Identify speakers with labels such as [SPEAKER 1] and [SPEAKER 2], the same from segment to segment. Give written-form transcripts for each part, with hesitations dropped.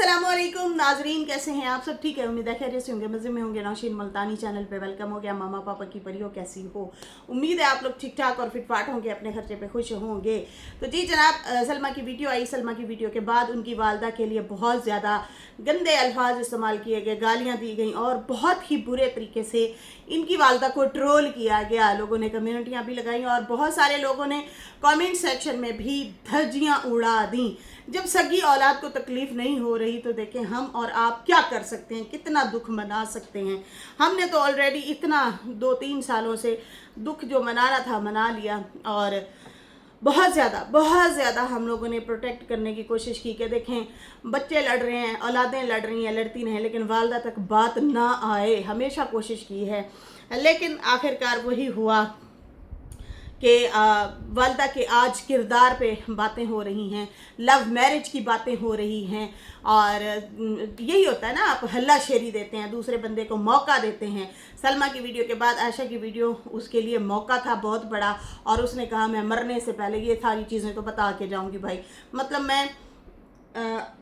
[SPEAKER 1] अस्सलामुअलैकुम नाजरीन, कैसे हैं आप सब? ठीक है, उम्मीद है खैरियत से होंगे, मज़े में होंगे। नौशीन मुल्तानी चैनल पे वेलकम हो गया। मामा पापा की परियों कैसी हो? उम्मीद है आप लोग ठीक ठाक और फिट फाट होंगे, अपने खर्चे पे खुश होंगे। तो जी जनाब, सलमा की वीडियो आई। सलमा की वीडियो के बाद उनकी वालदा के लिए बहुत ज़्यादा गंदे अल्फाज इस्तेमाल किए गए, गालियाँ दी गई और बहुत ही बुरे तरीके से इनकी वालदा को ट्रोल किया गया। लोगों ने कम्युनिटियाँ भी लगाई और बहुत सारे लोगों ने कमेंट सेक्शन में भी धज्जियाँ उड़ा दी। जब सगी औलाद को तकलीफ नहीं हो रही तो देखें हम और आप क्या कर सकते हैं, कितना दुख मना सकते हैं। हमने तो ऑलरेडी इतना 2-3 सालों से दुख जो मनाना था मना लिया और बहुत ज़्यादा हम लोगों ने प्रोटेक्ट करने की कोशिश की कि देखें बच्चे लड़ रहे हैं, औलादें लड़ रही हैं, लड़ती रहें, लेकिन वालदा तक बात ना आए। हमेशा कोशिश की है, लेकिन आखिरकार वही हुआ कि वालदा के आज किरदार पे बातें हो रही हैं, लव मैरिज की बातें हो रही हैं। और यही होता है ना, आप हल्ला शेरी देते हैं, दूसरे बंदे को मौका देते हैं। सलमा की वीडियो के बाद आयशा की वीडियो उसके लिए मौका था बहुत बड़ा, और उसने कहा मैं मरने से पहले ये सारी चीज़ें तो बता के जाऊंगी भाई, मतलब मैं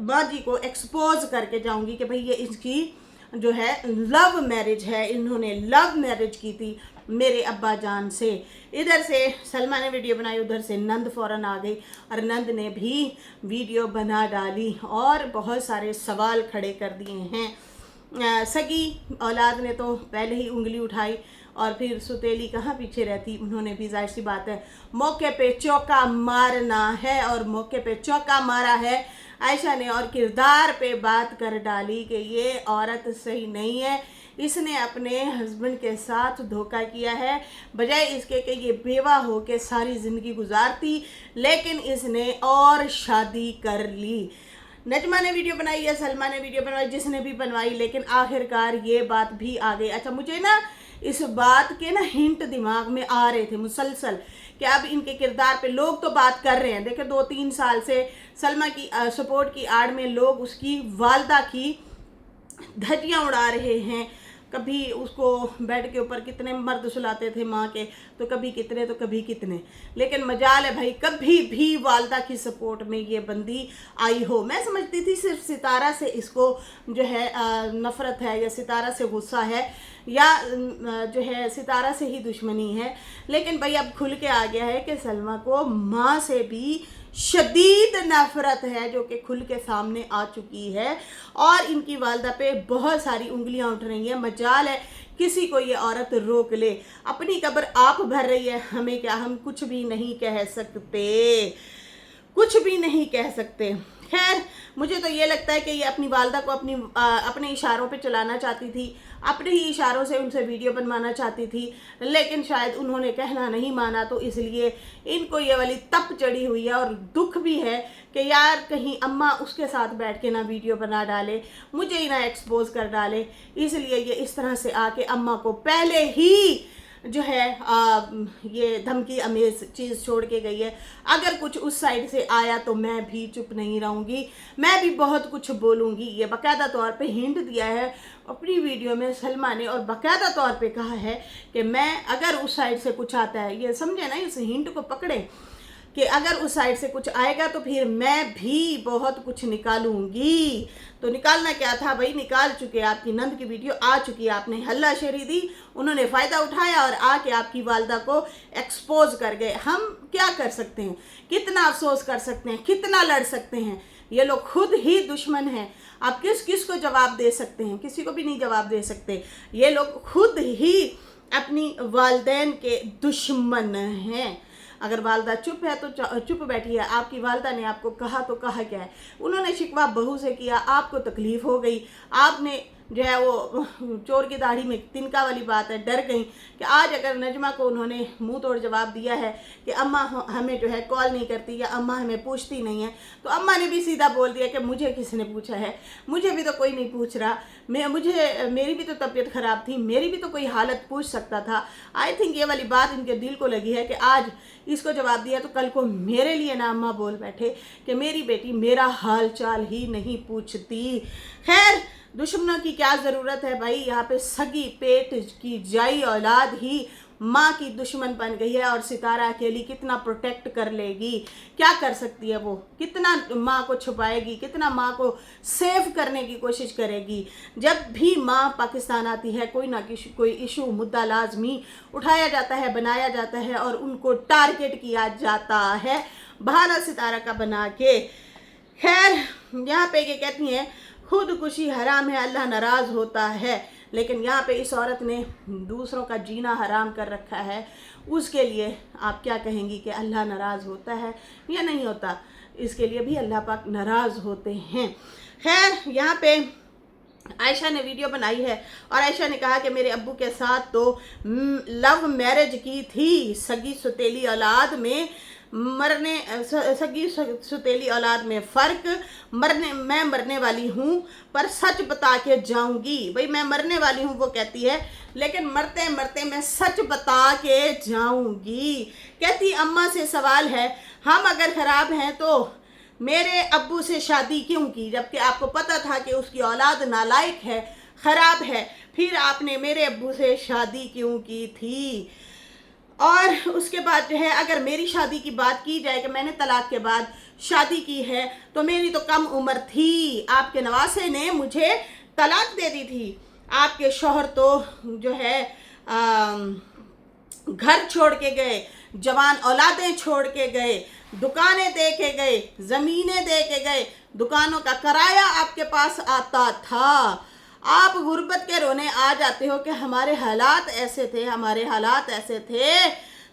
[SPEAKER 1] माँ जी को एक्सपोज करके जाऊंगी कि भाई ये इसकी जो है लव मैरिज है, इन्होंने लव मैरिज की थी मेरे अब्बा जान से। इधर से सलमा ने वीडियो बनाई, उधर से नंद फ़ौरन आ गई और नंद ने भी वीडियो बना डाली और बहुत सारे सवाल खड़े कर दिए हैं। सगी औलाद ने तो पहले ही उंगली उठाई और फिर सुतेली कहाँ पीछे रहती, उन्होंने भी जाहिर सी बात है मौके पे चौका मारना है और मौके पे चौका मारा है आयशा ने और किरदार पे बात कर डाली कि ये औरत सही नहीं है, इसने अपने हस्बैंड के साथ धोखा किया है, बजाय इसके कि ये बेवा हो के सारी ज़िंदगी गुजारती, लेकिन इसने और शादी कर ली। नजमा ने वीडियो बनाई है, सलमा ने वीडियो बनवाई, जिसने भी बनवाई, लेकिन आखिरकार ये बात भी आ गई। अच्छा, मुझे ना इस बात के ना हिंट दिमाग में आ रहे थे मुसलसल कि अब इनके किरदार पे लोग तो बात कर रहे हैं। देखो 2-3 साल से सलमा की सपोर्ट की आड़ में लोग उसकी वालदा की धज्जियाँ उड़ा रहे हैं। कभी उसको बेड के ऊपर कितने मर्द सुलाते थे माँ के, तो कभी कितने तो कभी कितने, लेकिन मजाल है भाई कभी भी वालदा की सपोर्ट में ये बंदी आई हो। मैं समझती थी सिर्फ सितारा से इसको जो है नफ़रत है या सितारा से गुस्सा है या जो है सितारा से ही दुश्मनी है, लेकिन भाई अब खुल के आ गया है कि सलमा को माँ से भी शदीद नफरत है, जो कि खुल के सामने आ चुकी है और इनकी वालदा पे बहुत सारी उंगलियां उठ रही हैं। मजाल है किसी को ये औरत रोक ले, अपनी कब्र आप भर रही है, हमें क्या, हम कुछ भी नहीं कह सकते, कुछ भी नहीं कह सकते। खैर मुझे तो ये लगता है कि ये अपनी वालदा को अपने इशारों पे चलाना चाहती थी, अपने ही इशारों से उनसे वीडियो बनवाना चाहती थी, लेकिन शायद उन्होंने कहना नहीं माना, तो इसलिए इनको ये वाली तप चढ़ी हुई है। और दुख भी है कि यार कहीं अम्मा उसके साथ बैठ के ना वीडियो बना डाले, मुझे ही ना एक्सपोज कर डाले, इसलिए ये इस तरह से आके अम्मा को पहले ही जो है ये धमकी अमेज चीज़ छोड़ के गई है। अगर कुछ उस साइड से आया तो मैं भी चुप नहीं रहूँगी, मैं भी बहुत कुछ बोलूँगी। ये बाकायदा तौर पे हिंट दिया है अपनी वीडियो में सलमा ने, और बाकायदा तौर पे कहा है कि मैं अगर उस साइड से कुछ आता है, ये समझे ना, इस हिंट को पकड़े कि अगर उस साइड से कुछ आएगा तो फिर मैं भी बहुत कुछ निकालूंगी। तो निकालना क्या था भाई, निकाल चुके। आपकी नंद की वीडियो आ चुकी है, आपने हल्ला शेरी दी, उन्होंने फ़ायदा उठाया और आके आपकी वालदा को एक्सपोज कर गए। हम क्या कर सकते हैं, कितना अफसोस कर सकते हैं, कितना लड़ सकते हैं? ये लोग खुद ही दुश्मन हैं। आप किस को जवाब दे सकते हैं? किसी को भी नहीं जवाब दे सकते। ये लोग खुद ही अपनी वालदैन के दुश्मन हैं। अगर वालदा चुप है तो चुप बैठी है। आपकी वालदा ने आपको कहा तो कहा क्या है, उन्होंने शिकवा बहू से किया, आपको तकलीफ़ हो गई, आपने जो है वो चोर की दाढ़ी में तिनका वाली बात है, डर गई कि आज अगर नजमा को उन्होंने मुंह तोड़ जवाब दिया है कि अम्मा हमें जो है कॉल नहीं करती या अम्मा हमें पूछती नहीं है, तो अम्मा ने भी सीधा बोल दिया कि मुझे किसने पूछा है, मुझे भी तो कोई नहीं पूछ रहा, मेरी भी तो तबीयत ख़राब थी, मेरी भी तो कोई हालत पूछ सकता था। आई थिंक ये वाली बात इनके दिल को लगी है कि आज इसको जवाब दिया तो कल को मेरे लिए ना अम्मा बोल बैठे कि मेरी बेटी मेरा हाल चाल ही नहीं पूछती। खैर दुश्मनों की क्या ज़रूरत है भाई, यहाँ पे सगी पेट की जाई औलाद ही माँ की दुश्मन बन गई है और सितारा अकेली कितना प्रोटेक्ट कर लेगी, क्या कर सकती है वो, कितना माँ को छुपाएगी, कितना माँ को सेव करने की कोशिश करेगी। जब भी माँ पाकिस्तान आती है कोई ना कोई इशू मुद्दा लाजमी उठाया जाता है, बनाया जाता है और उनको टारगेट किया जाता है बहाना सितारा का बना के। खैर यहाँ पे ये कहती हैं खुदकुशी हराम है, अल्लाह नाराज़ होता है, लेकिन यहाँ पे इस औरत ने दूसरों का जीना हराम कर रखा है, उसके लिए आप क्या कहेंगी कि अल्लाह नाराज़ होता है या नहीं होता? इसके लिए भी अल्लाह पाक नाराज़ होते हैं। खैर यहाँ पे आयशा ने वीडियो बनाई है और आयशा ने कहा कि मेरे अब्बू के साथ तो लव मैरिज की थी, सगी सुतेली औलाद में सगी सुतेली औलाद में फ़र्क, मैं मरने वाली हूँ पर सच बता के जाऊँगी। भाई मैं मरने वाली हूँ वो कहती है, लेकिन मरते मरते मैं सच बता के जाऊँगी। कहती अम्मा से सवाल है, हम अगर ख़राब हैं तो मेरे अब्बू से शादी क्यों की, जबकि आपको पता था कि उसकी औलाद नालायक है, ख़राब है, फिर आपने मेरे अब्बू से शादी क्यों की थी। और उसके बाद जो है अगर मेरी शादी की बात की जाए कि मैंने तलाक के बाद शादी की है तो मेरी तो कम उम्र थी, आपके नवासे ने मुझे तलाक दे दी थी, आपके शौहर तो जो है घर छोड़ के गए, जवान औलादें छोड़ के गए, दुकानें दे के गए, ज़मीनें दे के गए, दुकानों का किराया आपके पास आता था, आप गुर्बत के रोने आ जाते हो कि हमारे हालात ऐसे थे, हमारे हालात ऐसे थे।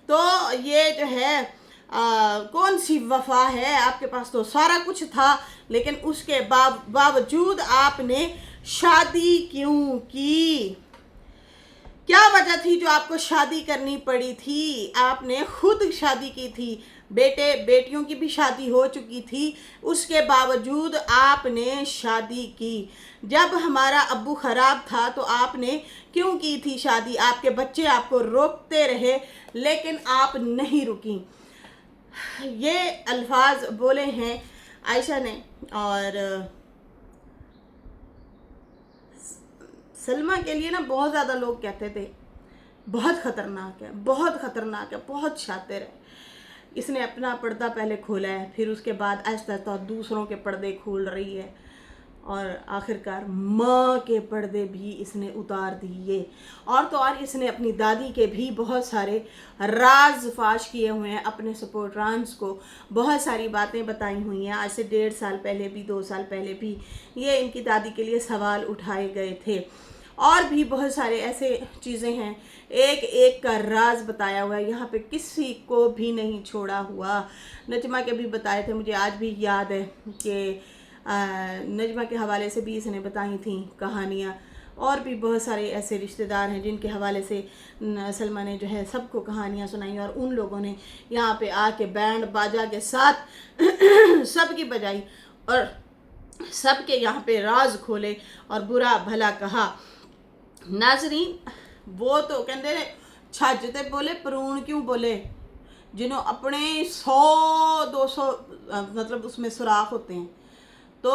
[SPEAKER 1] तो ये जो है कौन सी वफा है, आपके पास तो सारा कुछ था, लेकिन उसके बावजूद आपने शादी क्यों की? क्या वजह थी जो आपको शादी करनी पड़ी थी? आपने खुद शादी की थी, बेटियों की भी शादी हो चुकी थी, उसके बावजूद आपने शादी की। जब हमारा अब्बू ख़राब था तो आपने क्यों की थी शादी? आपके बच्चे आपको रोकते रहे लेकिन आप नहीं रुकी। ये अल्फाज बोले हैं आयशा ने। और सलमा के लिए ना बहुत ज़्यादा लोग कहते थे बहुत ख़तरनाक है, बहुत ख़तरनाक है, बहुत शातिर है। इसने अपना पर्दा पहले खोला है, फिर उसके बाद आहिस्ता आहिस्ता दूसरों के पर्दे खोल रही है और आखिरकार माँ के पर्दे भी इसने उतार दिए। और तो और इसने अपनी दादी के भी बहुत सारे राज फाश किए हुए हैं, अपने सपोर्टरान्स को बहुत सारी बातें बताई हुई हैं। आज से 1.5 साल पहले भी, 2 साल पहले भी ये इनकी दादी के लिए सवाल उठाए गए थे। और भी बहुत सारे ऐसे चीज़ें हैं, एक एक का राज बताया हुआ है, यहाँ पे किसी को भी नहीं छोड़ा हुआ। नजमा के भी बताए थे, मुझे आज भी याद है कि नजमा के हवाले से भी इसने बताई थी कहानियाँ। और भी बहुत सारे ऐसे रिश्तेदार हैं जिनके हवाले से सलमा ने जो है सबको कहानियाँ सुनाई और उन लोगों ने यहाँ पे आके बैंड बाजा के साथ सबकी बजाई और सबके यहाँ पे राज खोले और बुरा भला कहा। नाजरीन, वो तो कहते छज ते बोले परून क्यों बोले, जिन्हों अपने 100-200 मतलब उसमें सुराख होते हैं। तो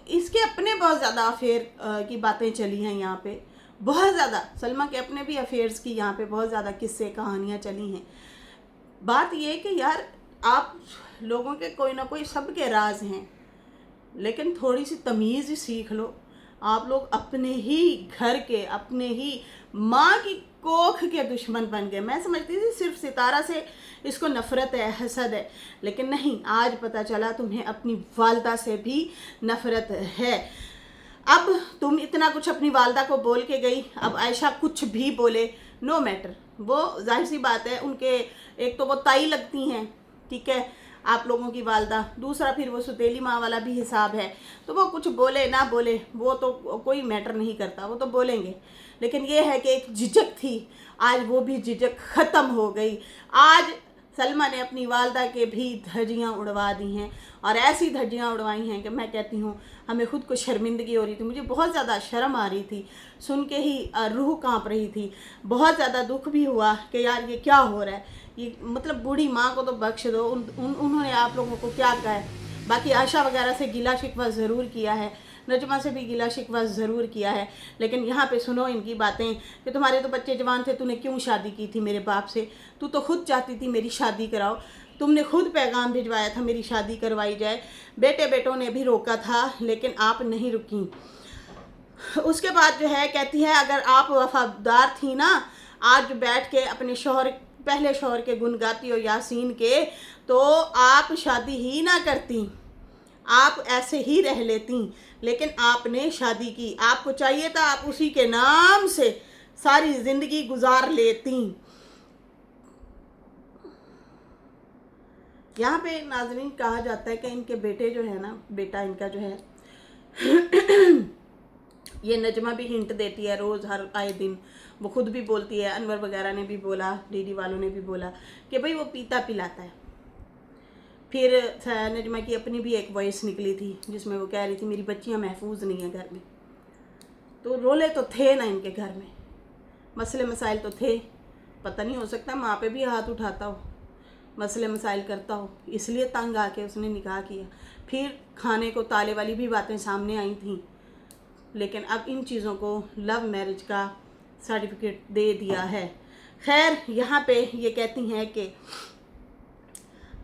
[SPEAKER 1] इसके अपने बहुत ज़्यादा अफेयर की बातें चली हैं यहाँ पे, बहुत ज़्यादा। सलमा के अपने भी अफेयर्स की यहाँ पे बहुत ज़्यादा किस्से कहानियाँ चली हैं। बात ये है कि यार आप लोगों के कोई ना कोई सबके राज हैं, लेकिन थोड़ी सी तमीज़ सीख लो। आप लोग अपने ही घर के, अपने ही माँ की कोख के दुश्मन बन गए। मैं समझती थी सिर्फ सितारा से इसको नफ़रत है, हसद है, लेकिन नहीं, आज पता चला तुम्हें अपनी वालदा से भी नफ़रत है। अब तुम इतना कुछ अपनी वालदा को बोल के गई, अब आयशा कुछ भी बोले नो मैटर, वो जाहिर सी बात है, उनके एक तो वो ताई लगती हैं, ठीक है, आप लोगों की वालदा, दूसरा फिर वो सुतेली माँ वाला भी हिसाब है, तो वो कुछ बोले ना बोले वो तो कोई मैटर नहीं करता, वो तो बोलेंगे। लेकिन ये है कि एक झिझक थी, आज वो भी झिझक ख़त्म हो गई। आज सलमा ने अपनी वालदा के भी धज्जियाँ उड़वा दी हैं, और ऐसी धज्जियाँ उड़वाई हैं कि मैं कहती हूँ हमें खुद को शर्मिंदगी हो रही थी, मुझे बहुत ज़्यादा शर्म आ रही थी, सुन के ही रूह कांप रही थी। बहुत ज़्यादा दुख भी हुआ कि यार ये क्या हो रहा है, ये मतलब बूढ़ी माँ को तो बख्श दो, उन्होंने आप लोगों को क्या कहा है। बाकी आशा वगैरह से गिला शिकवा ज़रूर किया है, नजमा से भी गिला शिकवा ज़रूर किया है, लेकिन यहाँ पे सुनो इनकी बातें कि तुम्हारे तो बच्चे जवान थे, तूने क्यों शादी की थी मेरे बाप से, तू तो खुद चाहती थी मेरी शादी कराओ, तुमने खुद पैगाम भिजवाया था मेरी शादी करवाई जाए, बेटे बेटों ने भी रोका था लेकिन आप नहीं रुकी। उसके बाद जो है कहती है अगर आप वफादार थी ना, आज बैठ के अपने शौहर, पहले शौहर के गुन गाती हो यासीन के, तो आप शादी ही ना करती, आप ऐसे ही रह लेती, लेकिन आपने शादी की, आपको चाहिए था आप उसी के नाम से सारी ज़िंदगी गुजार लेती। यहाँ पे नाज़रीन कहा जाता है कि इनके बेटे जो है ना, बेटा इनका जो है ये नजमा भी हिंट देती है रोज़, हर आए दिन वो खुद भी बोलती है, अनवर वगैरह ने भी बोला, डीडी वालों ने भी बोला कि भाई वो पीता पिलाता है। फिर नजमा की अपनी भी एक वॉइस निकली थी जिसमें वो कह रही थी मेरी बच्चियां महफूज नहीं हैं घर में। तो रोले तो थे ना इनके घर में, मसले मसाइल तो थे, पता नहीं हो सकता माँ पे भी हाथ उठाता हो, मसले मसाइल करता हो, इसलिए तंग आके उसने निकाह किया। फिर खाने को ताले वाली भी बातें सामने आई थी, लेकिन अब इन चीज़ों को लव मैरिज का सर्टिफिकेट दे दिया है। खैर यहाँ पे ये कहती हैं कि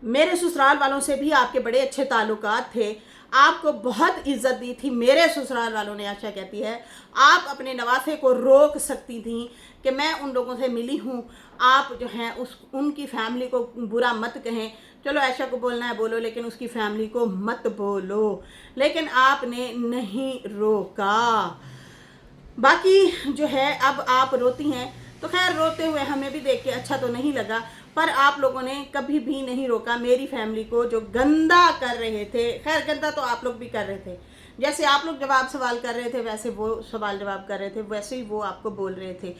[SPEAKER 1] मेरे ससुराल वालों से भी आपके बड़े अच्छे ताल्लुकात थे, आपको बहुत इज्जत दी थी मेरे ससुराल वालों ने। आशा कहती है आप अपने नवासे को रोक सकती थी कि मैं उन लोगों से मिली हूँ, आप जो हैं उनकी फैमिली को बुरा मत कहें, चलो आयशा को बोलना है बोलो, लेकिन उसकी फैमिली को मत बोलो, लेकिन आपने नहीं रोका। बाकी जो है अब आप रोती हैं, तो खैर रोते हुए हमें भी देख के अच्छा तो नहीं लगा, पर आप लोगों ने कभी भी नहीं रोका मेरी फैमिली को जो गंदा कर रहे थे। खैर गंदा तो आप लोग भी कर रहे थे, जैसे आप लोग जवाब सवाल कर रहे थे वैसे वो सवाल जवाब कर रहे थे, वैसे ही वो आपको बोल रहे थे।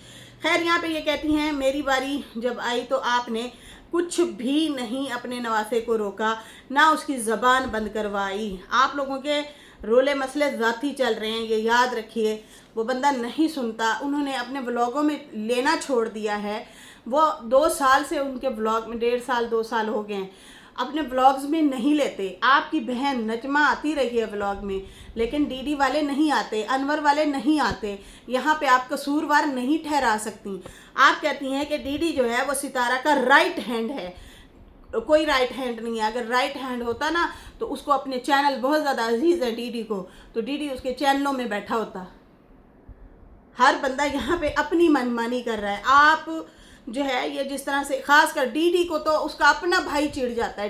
[SPEAKER 1] खैर यहाँ पे ये कहती हैं मेरी बारी जब आई तो आपने कुछ भी नहीं अपने नवासे को रोका, ना उसकी ज़बान बंद करवाई। आप लोगों के रोले मसले ज़ाती चल रहे हैं, ये याद रखिए, वो बंदा नहीं सुनता। उन्होंने अपने व्लॉगों में लेना छोड़ दिया है, वो 2 साल से उनके व्लॉग में, 1.5 साल 2 साल हो गए हैं, अपने व्लॉग्स में नहीं लेते। आपकी बहन नजमा आती रही है व्लॉग में, लेकिन डीडी वाले नहीं आते, अनवर वाले नहीं आते। यहाँ पे आप कसूरवार नहीं ठहरा सकती। आप कहती हैं कि डीडी जो है वो सितारा का राइट हैंड है, कोई राइट हैंड नहीं है। अगर राइट हैंड होता ना तो उसको अपने चैनल बहुत ज़्यादा अजीज़ है डीडी को, तो डीडी उसके चैनलों में बैठा होता। हर बंदा यहाँ पे अपनी मनमानी कर रहा है। आप जो है ये जिस तरह से, खास कर डीडी को तो उसका अपना भाई चिढ़ जाता है,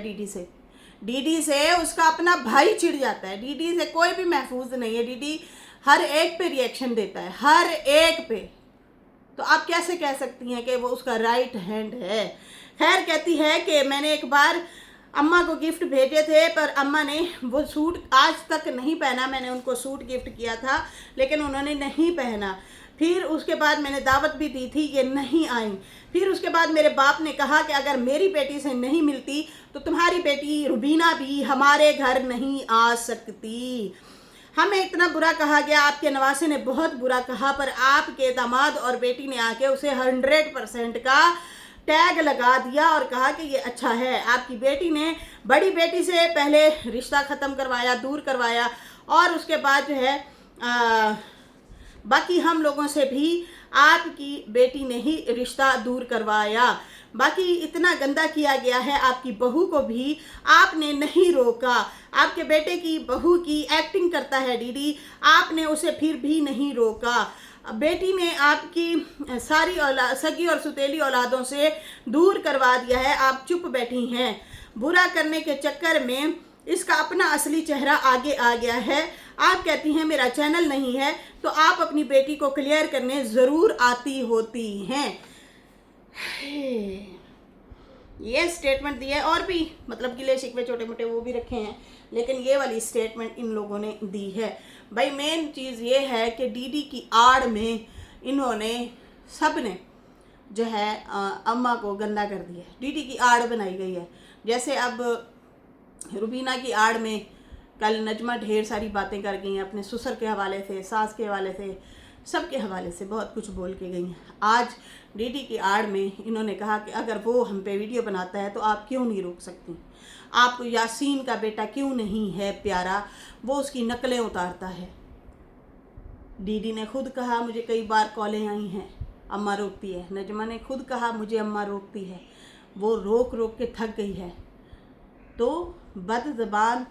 [SPEAKER 1] डीडी से उसका अपना भाई चिढ़ जाता है। डीडी से कोई भी महफूज नहीं है, डीडी हर एक पे रिएक्शन देता है, हर एक पे। तो आप कैसे कह सकती हैं कि वो उसका राइट हैंड है। खैर कहती है कि मैंने एक बार अम्मा को गिफ्ट भेजे थे, पर अम्मा ने वो सूट आज तक नहीं पहना। मैंने उनको सूट गिफ्ट किया था लेकिन उन्होंने नहीं पहना। फिर उसके बाद मैंने दावत भी दी थी, ये नहीं आई। फिर उसके बाद मेरे बाप ने कहा कि अगर मेरी बेटी से नहीं मिलती तो तुम्हारी बेटी रुबीना भी हमारे घर नहीं आ सकती। हमें इतना बुरा कहा गया, आपके नवासे ने बहुत बुरा कहा, पर आपके दामाद और बेटी ने आके उसे 100% का टैग लगा दिया और कहा कि ये अच्छा है। आपकी बेटी ने बड़ी बेटी से पहले रिश्ता ख़त्म करवाया, दूर करवाया, और उसके बाद जो है बाकी हम लोगों से भी आपकी बेटी ने ही रिश्ता दूर करवाया। बाकी इतना गंदा किया गया है, आपकी बहू को भी आपने नहीं रोका। आपके बेटे की बहू की एक्टिंग करता है डीडी, आपने उसे फिर भी नहीं रोका। बेटी ने आपकी सारी सगी और सुतेली औलादों से दूर करवा दिया है, आप चुप बैठी हैं। बुरा करने के चक्कर में इसका अपना असली चेहरा आगे आ गया है। आप कहती हैं मेरा चैनल नहीं है, तो आप अपनी बेटी को क्लियर करने ज़रूर आती होती हैं। ये स्टेटमेंट दी है, और भी मतलब गिले शिकवे छोटे मोटे वो भी रखे हैं, लेकिन ये वाली स्टेटमेंट इन लोगों ने दी है। भाई मेन चीज़ ये है कि डीडी की आड़ में इन्होंने सब ने जो है अम्मा को गंदा कर दिया है, डीडी की आड़ बनाई गई है। जैसे अब रुबीना की आड़ में कल नजमा ढेर सारी बातें कर गई हैं, अपने ससुर के हवाले से, सास के हवाले से, सब के हवाले से बहुत कुछ बोल के गई हैं। आज डीडी की आड़ में इन्होंने कहा कि अगर वो हम पे वीडियो बनाता है तो आप क्यों नहीं रोक सकती, आपको यासीन का बेटा क्यों नहीं है प्यारा, वो उसकी नकलें उतारता है। दीदी ने खुद कहा मुझे कई बार कॉलें आई हैं, अम्मा रोकती है। नजमा ने खुद कहा मुझे अम्मा रोकती है, वो रोक रोक के थक गई है। तो बदज़बान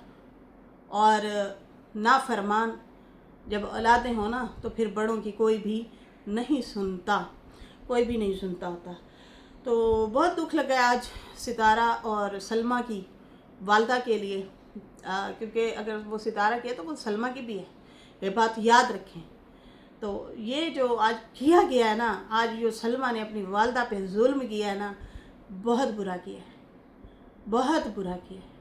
[SPEAKER 1] और नाफरमान जब औलादें हो ना, तो फिर बड़ों की कोई भी नहीं सुनता, कोई भी नहीं सुनता होता। तो बहुत दुख लगा आज सितारा और सलमा की वालदा के लिए, क्योंकि अगर वो सितारा की है तो वो सलमा की भी है, ये बात याद रखें। तो ये जो आज किया गया है ना, आज जो सलमा ने अपनी वालदा पे जुल्म किया है ना, बहुत बुरा किया है, बहुत बुरा किया है।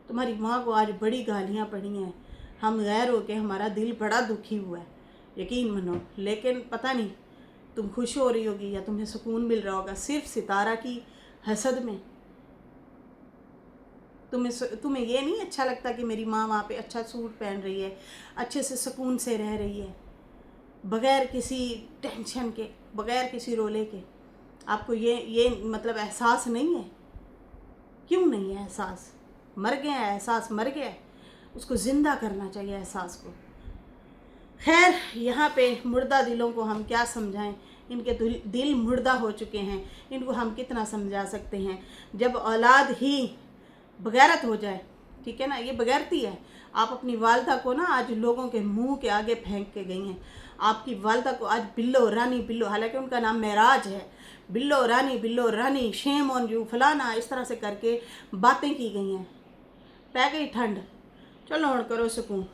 [SPEAKER 1] तुम्हारी माँ को आज बड़ी गालियाँ पड़ी हैं, हम गैर हो के हमारा दिल बड़ा दुखी हुआ है, यकीन मानो। लेकिन पता नहीं तुम खुश हो रही होगी या तुम्हें सुकून मिल रहा होगा सिर्फ सितारा की हसद में। तुम्हें ये नहीं अच्छा लगता कि मेरी माँ वहाँ पे अच्छा सूट पहन रही है, अच्छे से सुकून से रह रही है, बग़ैर किसी टेंशन के, बग़ैर किसी रोले के। आपको ये मतलब एहसास नहीं है? क्यों नहीं है एहसास? मर गया है एहसास, मर गया है, उसको ज़िंदा करना चाहिए एहसास को। खैर, यहाँ पे मुर्दा दिलों को हम क्या समझाएं, इनके दिल मुर्दा हो चुके हैं, इनको हम कितना समझा सकते हैं। जब औलाद ही बगैरत हो जाए, ठीक है ना, ये बगैरती है। आप अपनी वालदा को ना आज लोगों के मुंह के आगे फेंक के गई हैं। आपकी वालदा को आज बिल्लो रानी बिल्लो, हालांकि उनका नाम मेराज है, बिल्लो रानी शेम ऑन यू फलाना, इस तरह से करके बातें की गई हैं। पै गई ठंड, चलो और करो सुकून।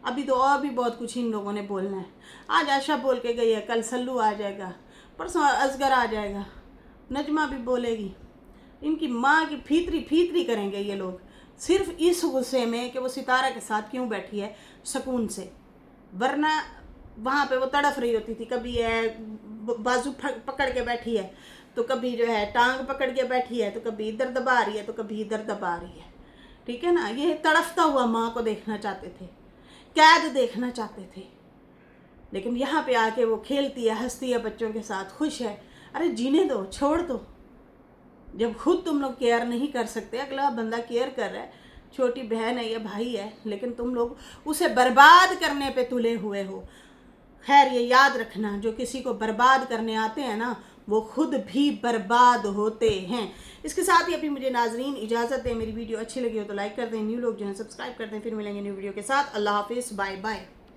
[SPEAKER 1] अभी तो और भी बहुत कुछ इन लोगों ने बोलना है। आज आशा बोल के गई है, कल सल्लू आ जाएगा, परसों असगर आ जाएगा, नजमा भी बोलेगी। इनकी माँ की फीतरी करेंगे ये लोग, सिर्फ इस गुस्से में कि वो सितारा के साथ क्यों बैठी है सुकून से। वरना वहाँ पे वो तड़फ रही होती थी, कभी है बाजू पकड़ के बैठी है, तो कभी जो है टांग पकड़ के बैठी है, तो कभी इधर दबा रही है, तो कभी इधर दबा रही है, ठीक है ना। ये तड़फता हुआ माँ को देखना चाहते थे, कैद देखना चाहते थे, लेकिन यहाँ पे आके वो खेलती है, हंसती है, बच्चों के साथ खुश है। अरे जीने दो, छोड़ दो। जब खुद तुम लोग केयर नहीं कर सकते, अगला बंदा केयर कर रहा है, छोटी बहन है या भाई है, लेकिन तुम लोग उसे बर्बाद करने पे तुले हुए हो। खैर, ये याद रखना, जो किसी को बर्बाद करने आते हैं ना, वो खुद भी बर्बाद होते हैं। इसके साथ ही अभी मुझे नाजरीन इजाज़त दें। मेरी वीडियो अच्छी लगी हो तो लाइक कर दें, न्यू लोग जो हैं सब्सक्राइब कर दें। फिर मिलेंगे न्यू वीडियो के साथ। अल्लाह हाफिज़, बाय बाय।